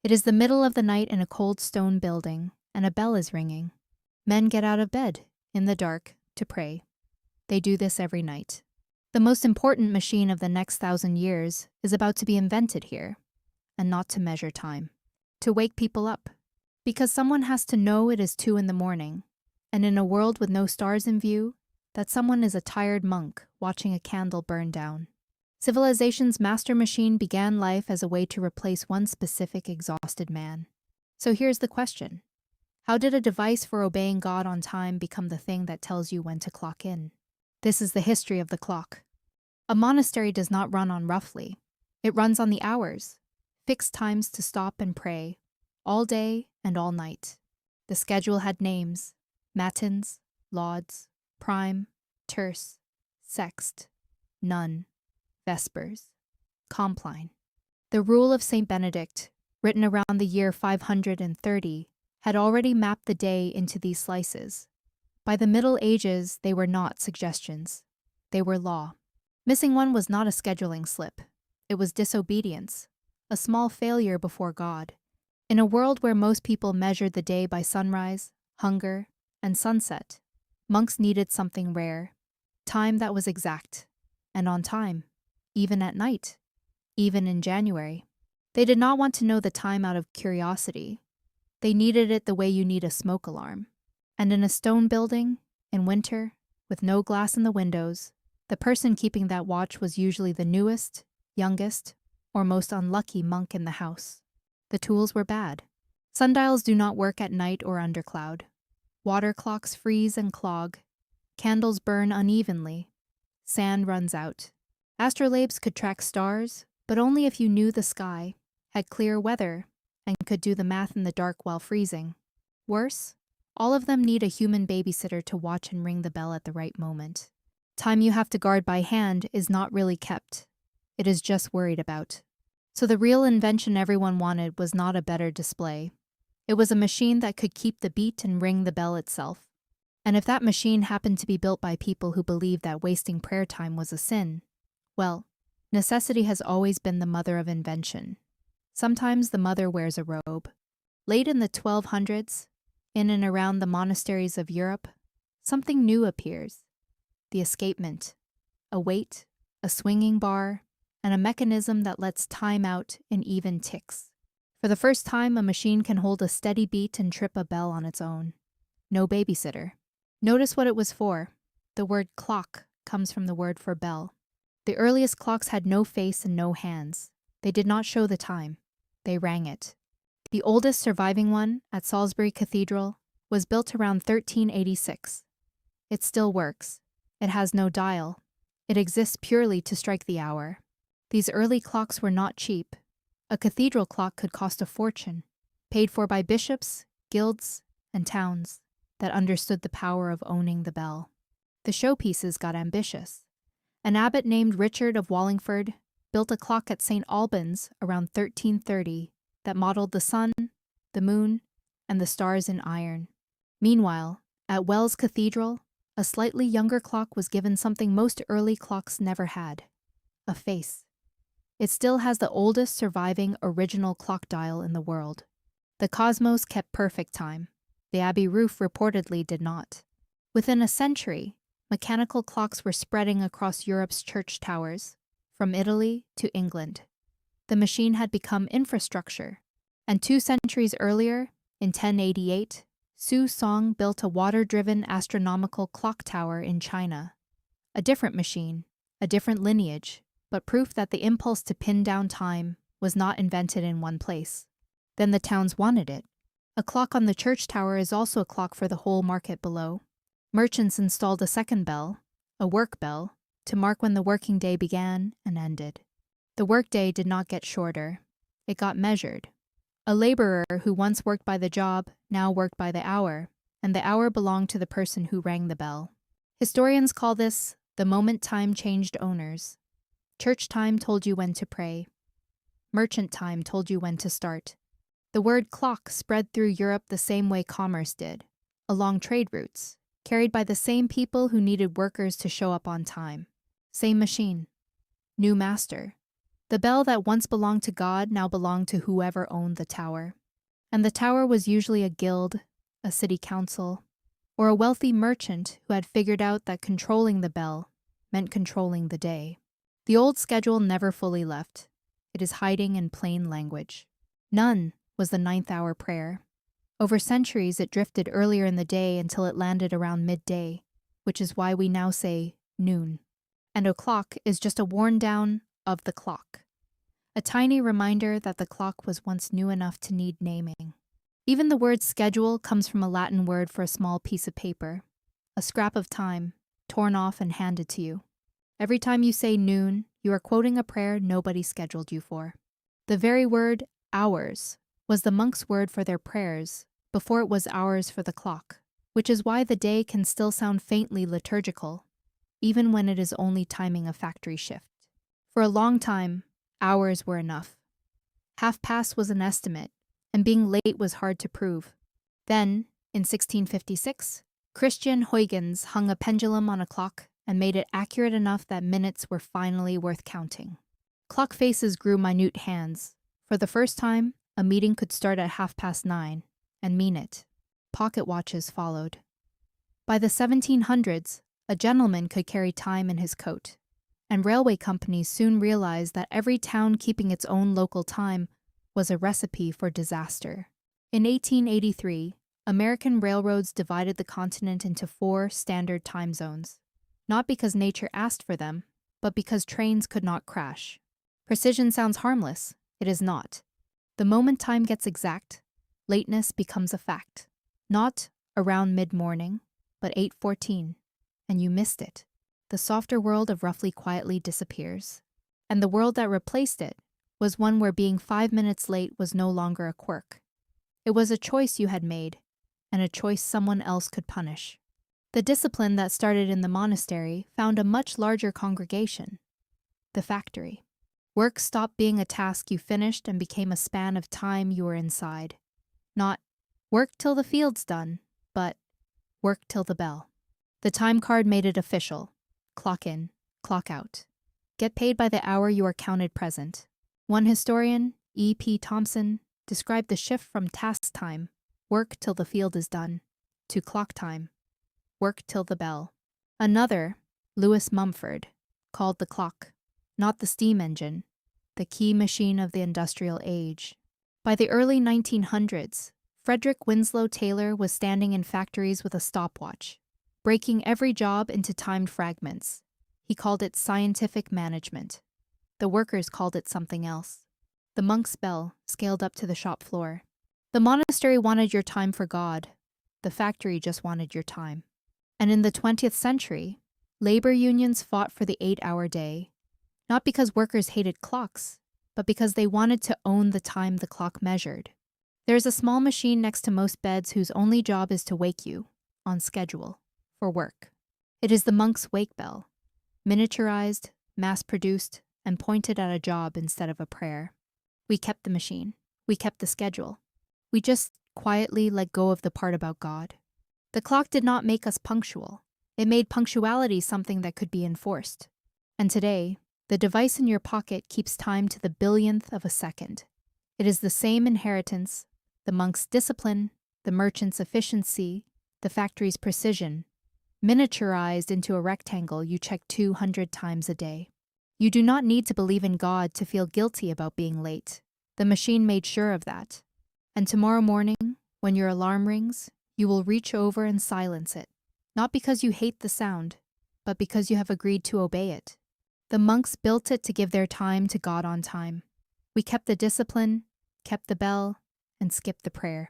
It is the middle of the night in a cold stone building, and a bell is ringing. Men get out of bed, in the dark, to pray. They do this every night. The most important machine of the next 1,000 years is about to be invented here, and not to measure time. To wake people up. Because someone has to know it is 2 a.m, and in a world with no stars in view, that someone is a tired monk watching a candle burn down. Civilization's master machine began life as a way to replace one specific exhausted man. So here's the question. How did a device for obeying God on time become the thing that tells you when to clock in? This is the history of the clock. A monastery does not run on roughly. It runs on the hours, fixed times to stop and pray, all day and all night. The schedule had names: matins, lauds, prime, terce, sext, none, vespers, compline. The rule of St. Benedict, written around the year 530, had already mapped the day into these slices. By the Middle Ages, they were not suggestions. They were law. Missing one was not a scheduling slip. It was disobedience, a small failure before God. In a world where most people measured the day by sunrise, hunger, and sunset, monks needed something rare, time that was exact, and on time, even at night, even in January. They did not want to know the time out of curiosity. They needed it the way you need a smoke alarm. And in a stone building, in winter, with no glass in the windows, the person keeping that watch was usually the newest, youngest, or most unlucky monk in the house. The tools were bad. Sundials do not work at night or under cloud. Water clocks freeze and clog. Candles burn unevenly. Sand runs out. Astrolabes could track stars, but only if you knew the sky, had clear weather, and could do the math in the dark while freezing. Worse, all of them need a human babysitter to watch and ring the bell at the right moment. Time you have to guard by hand is not really kept. It is just worried about. So the real invention everyone wanted was not a better display. It was a machine that could keep the beat and ring the bell itself. And if that machine happened to be built by people who believed that wasting prayer time was a sin, well, necessity has always been the mother of invention. Sometimes the mother wears a robe. Late in the 1200s, in and around the monasteries of Europe, something new appears. The escapement, a weight, a swinging bar, and a mechanism that lets time out in even ticks. For the first time, a machine can hold a steady beat and trip a bell on its own. No babysitter. Notice what it was for. The word clock comes from the word for bell. The earliest clocks had no face and no hands. They did not show the time. They rang it. The oldest surviving one, at Salisbury Cathedral, was built around 1386. It still works. It has no dial. It exists purely to strike the hour. These early clocks were not cheap. A cathedral clock could cost a fortune, paid for by bishops, guilds, and towns that understood the power of owning the bell. The showpieces got ambitious. An abbot named Richard of Wallingford built a clock at St. Albans around 1330 that modeled the sun, the moon, and the stars in iron. Meanwhile, at Wells Cathedral, a slightly younger clock was given something most early clocks never had: a face. It still has the oldest surviving original clock dial in the world. The Cosmos kept perfect time. The abbey roof reportedly did not. Within a century, mechanical clocks were spreading across Europe's church towers, from Italy to England. The machine had become infrastructure, and 2 centuries earlier, in 1088, Su Song built a water-driven astronomical clock tower in China. A different machine, a different lineage, but proof that the impulse to pin down time was not invented in one place. Then the towns wanted it. A clock on the church tower is also a clock for the whole market below. Merchants installed a second bell, a work bell, to mark when the working day began and ended. The workday did not get shorter. It got measured. A laborer who once worked by the job now worked by the hour, and the hour belonged to the person who rang the bell. Historians call this the moment time changed owners. Church time told you when to pray. Merchant time told you when to start. The word clock spread through Europe the same way commerce did, along trade routes, carried by the same people who needed workers to show up on time. Same machine. New master. The bell that once belonged to God now belonged to whoever owned the tower. And the tower was usually a guild, a city council, or a wealthy merchant who had figured out that controlling the bell meant controlling the day. The old schedule never fully left. It is hiding in plain language. None was the 9th-hour prayer. Over centuries, it drifted earlier in the day until it landed around midday, which is why we now say noon. And o'clock is just a worn down of the clock, a tiny reminder that the clock was once new enough to need naming. Even the word schedule comes from a Latin word for a small piece of paper, a scrap of time, torn off and handed to you. Every time you say noon, you are quoting a prayer nobody scheduled you for. The very word hours was the monks' word for their prayers before it was hours for the clock, which is why the day can still sound faintly liturgical, even when it is only timing a factory shift. For a long time, hours were enough. Half past was an estimate, and being late was hard to prove. Then, in 1656, Christian Huygens hung a pendulum on a clock and made it accurate enough that minutes were finally worth counting. Clock faces grew minute hands. For the first time, a meeting could start at 9:30 and mean it. Pocket watches followed. By the 1700s, a gentleman could carry time in his coat, and railway companies soon realized that every town keeping its own local time was a recipe for disaster. In 1883, American railroads divided the continent into 4 standard time zones, not because nature asked for them, but because trains could not crash. Precision sounds harmless. It is not. The moment time gets exact, lateness becomes a fact. Not around mid-morning, but 8:14, and you missed it. The softer world of roughly quietly disappears, and the world that replaced it was one where being 5 minutes late was no longer a quirk. It was a choice you had made, and a choice someone else could punish. The discipline that started in the monastery found a much larger congregation, the factory. Work stopped being a task you finished and became a span of time you were inside. Not work till the field's done, but work till the bell. The time card made it official. Clock in, clock out. Get paid by the hour you are counted present. One historian, E.P. Thompson, described the shift from task time, work till the field is done, to clock time, work till the bell. Another, Lewis Mumford, called the clock, not the steam engine, the key machine of the industrial age. By the early 1900s, Frederick Winslow Taylor was standing in factories with a stopwatch, breaking every job into timed fragments. He called it scientific management. The workers called it something else. The monk's bell scaled up to the shop floor. The monastery wanted your time for God. The factory just wanted your time. And in the 20th century, labor unions fought for the 8-hour day, not because workers hated clocks, but because they wanted to own the time the clock measured. There's a small machine next to most beds whose only job is to wake you, on schedule, for work. It is the monk's wake bell, miniaturized, mass-produced, and pointed at a job instead of a prayer. We kept the machine. We kept the schedule. We just quietly let go of the part about God. The clock did not make us punctual. It made punctuality something that could be enforced. And today, the device in your pocket keeps time to the billionth of a second. It is the same inheritance, the monk's discipline, the merchant's efficiency, the factory's precision, miniaturized into a rectangle you check 200 times a day. You do not need to believe in God to feel guilty about being late. The machine made sure of that. And tomorrow morning, when your alarm rings, you will reach over and silence it, not because you hate the sound, but because you have agreed to obey it. The monks built it to give their time to God on time. We kept the discipline, kept the bell, and skipped the prayer.